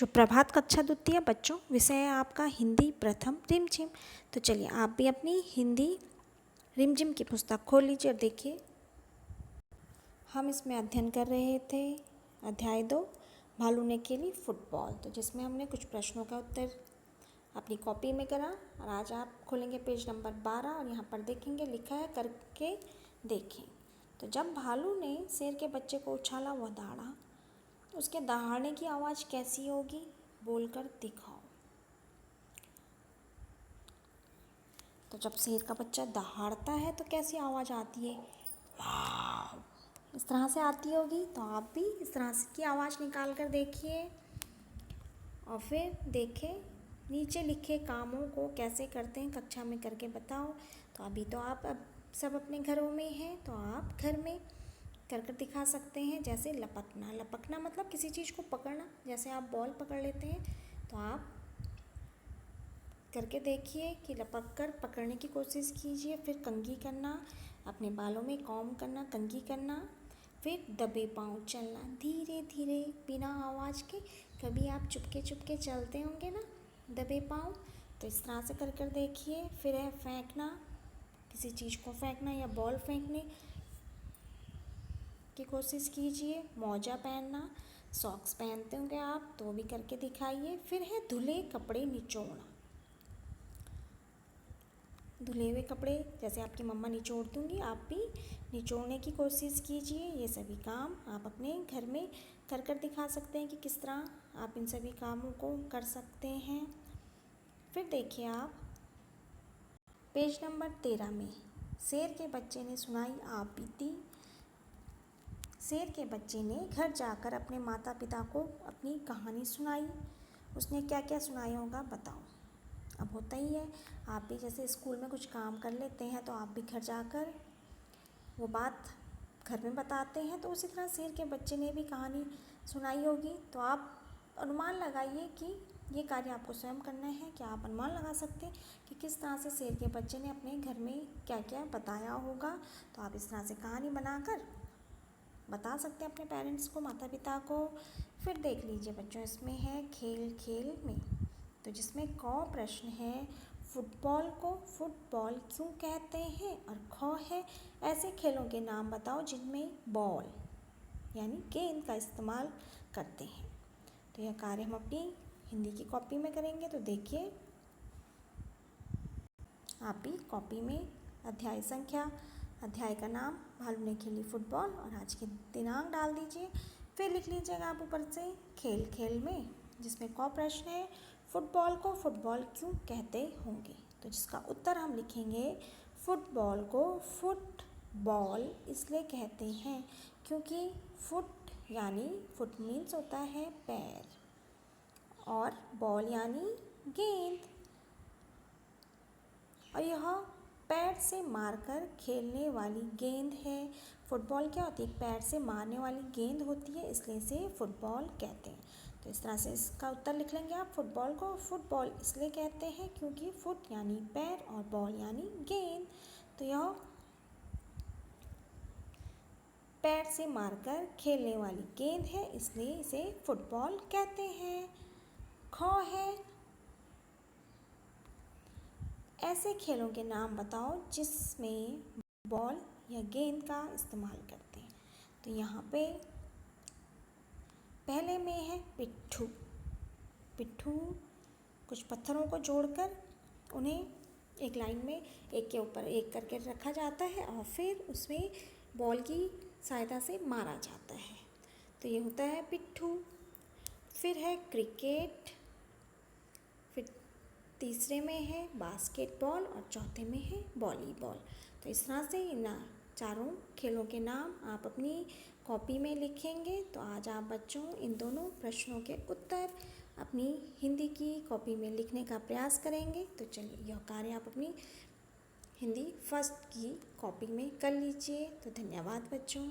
सुप्रभात कक्षा द्वितीय बच्चों, विषय है आपका हिंदी प्रथम रिमझिम। तो चलिए आप भी अपनी हिंदी रिमझिम की पुस्तक खोल लीजिए और देखिए हम इसमें अध्ययन कर रहे थे अध्याय 2 भालू ने खेली फुटबॉल। तो जिसमें हमने कुछ प्रश्नों का उत्तर अपनी कॉपी में करा और आज आप खोलेंगे पेज नंबर 12 और यहाँ पर देखेंगे लिखा है करके देखें। तो जब भालू ने शेर के बच्चे को उछाला वह दौड़ा, उसके दहाड़ने की आवाज़ कैसी होगी, बोलकर दिखाओ। तो जब शेर का बच्चा दहाड़ता है तो कैसी आवाज़ आती है, वाव, इस तरह से आती होगी। तो आप भी इस तरह से की आवाज़ निकाल कर देखिए और फिर देखें नीचे लिखे कामों को कैसे करते हैं कक्षा में करके बताओ। तो अभी तो आप अब सब अपने घरों में हैं, तो आप घर में कर दिखा सकते हैं। जैसे लपकना, लपकना मतलब किसी चीज़ को पकड़ना, जैसे आप बॉल पकड़ लेते हैं तो आप करके देखिए कि लपक कर पकड़ने की कोशिश कीजिए। फिर कंघी करना, अपने बालों में कॉम्ब करना, कंघी करना। फिर दबे पाँव चलना धीरे धीरे बिना आवाज़ के। कभी आप चुपके चुपके चलते होंगे ना दबे पाँव, तो इस तरह से कर देखिए। फिर है फेंकना, किसी चीज़ को फेंकना या बॉल फेंकने की कोशिश कीजिए। मौजा पहनना, सॉक्स पहनते होंगे आप तो भी करके दिखाइए। फिर है धुले कपड़े निचोड़ना, धुले हुए कपड़े जैसे आपकी मम्मा निचोड़ दूँगी आप भी निचोड़ने की कोशिश कीजिए। ये सभी काम आप अपने घर में कर दिखा सकते हैं कि किस तरह आप इन सभी कामों को कर सकते हैं। फिर देखिए आप पेज नंबर 13 में शेर के बच्चे ने सुनाई आप बीती। शेर के बच्चे ने घर जाकर अपने माता पिता को अपनी कहानी सुनाई। उसने क्या क्या सुनाया होगा बताओ। अब होता ही है, आप भी जैसे स्कूल में कुछ काम कर लेते हैं तो आप भी घर जाकर वो बात घर में बताते हैं, तो उसी तरह शेर के बच्चे ने भी कहानी सुनाई होगी। तो आप अनुमान लगाइए कि ये कार्य आपको स्वयं करना है। क्या आप अनुमान लगा सकते हैं कि किस तरह से शेर के बच्चे ने अपने घर में क्या क्या बताया होगा। तो आप इस तरह से कहानी बनाकर बता सकते हैं अपने पेरेंट्स को, माता पिता को। फिर देख लीजिए बच्चों, इसमें है खेल खेल में, तो जिसमें क प्रश्न है फुटबॉल को फुटबॉल क्यों कहते हैं, और ख है ऐसे खेलों के नाम बताओ जिनमें बॉल यानी गेंद का इस्तेमाल करते हैं। तो यह कार्य हम अपनी हिंदी की कॉपी में करेंगे। तो देखिए आप भी कॉपी में अध्याय संख्या, अध्याय का नाम भालू ने खेली फुटबॉल और आज की दिनांक डाल दीजिए। फिर लिख लीजिएगा आप ऊपर से खेल खेल में, जिसमें क प्रश्न है फुटबॉल को फुटबॉल क्यों कहते होंगे। तो जिसका उत्तर हम लिखेंगे फुटबॉल को फुटबॉल इसलिए कहते हैं क्योंकि फुट यानी फुट मीन्स होता है पैर और बॉल यानी गेंद, और यह पैर से मारकर खेलने वाली गेंद है। फुटबॉल क्या होती है, पैर से मारने वाली गेंद होती है, इसलिए इसे फुटबॉल कहते हैं। तो इस तरह से इसका उत्तर लिख लेंगे आप, फुटबॉल को फुटबॉल इसलिए कहते हैं क्योंकि फुट यानी पैर और बॉल यानी गेंद। तो यह पैर से मारकर खेलने वाली गेंद है, इसलिए इसे फुटबॉल कहते हैं। ख है ऐसे खेलों के नाम बताओ जिसमें बॉल या गेंद का इस्तेमाल करते हैं। तो यहाँ पे पहले में है पिट्ठू। पिट्ठू कुछ पत्थरों को जोड़कर उन्हें एक लाइन में एक के ऊपर एक करके रखा जाता है और फिर उसमें बॉल की सहायता से मारा जाता है। तो ये होता है पिट्ठू। फिर है क्रिकेट, फिर तीसरे में है बास्केटबॉल और चौथे में है वॉलीबॉल। तो इस तरह से इन चारों खेलों के नाम आप अपनी कॉपी में लिखेंगे। तो आज आप बच्चों इन दोनों प्रश्नों के उत्तर अपनी हिंदी की कॉपी में लिखने का प्रयास करेंगे। तो चलिए यह कार्य आप अपनी हिंदी फर्स्ट की कॉपी में कर लीजिए। तो धन्यवाद बच्चों।